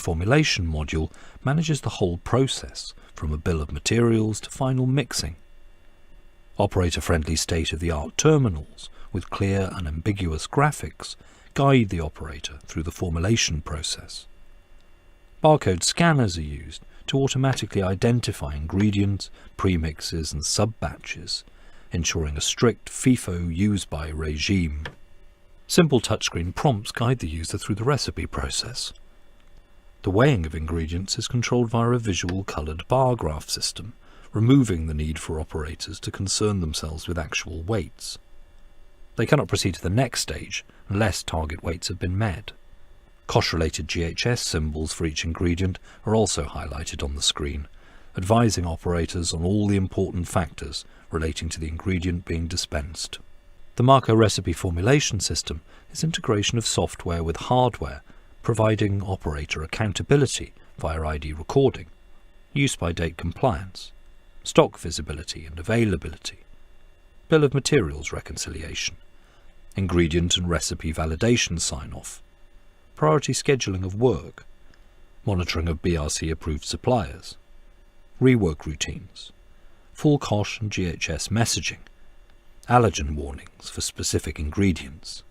Formulation Module manages the whole process, from a bill of materials to final mixing. Operator-friendly state-of-the-art terminals with clear and ambiguous graphics guide the operator through the formulation process. Barcode scanners are used to automatically identify ingredients, premixes and sub-batches, ensuring a strict FIFO use-by regime. Simple touchscreen prompts guide the user through the recipe process. The weighing of ingredients is controlled via a visual coloured bar graph system, removing the need for operators to concern themselves with actual weights. They cannot proceed to the next stage unless target weights have been met. Cost-related GHS symbols for each ingredient are also highlighted on the screen, advising operators on all the important factors relating to the ingredient being dispensed. The Marco recipe formulation system is integration of software with hardware, providing operator accountability via ID recording, use-by-date compliance, stock visibility and availability, bill of materials reconciliation, ingredient and recipe validation sign-off, priority scheduling of work, monitoring of BRC-approved suppliers, rework routines, full COSH and GHS messaging, allergen warnings for specific ingredients,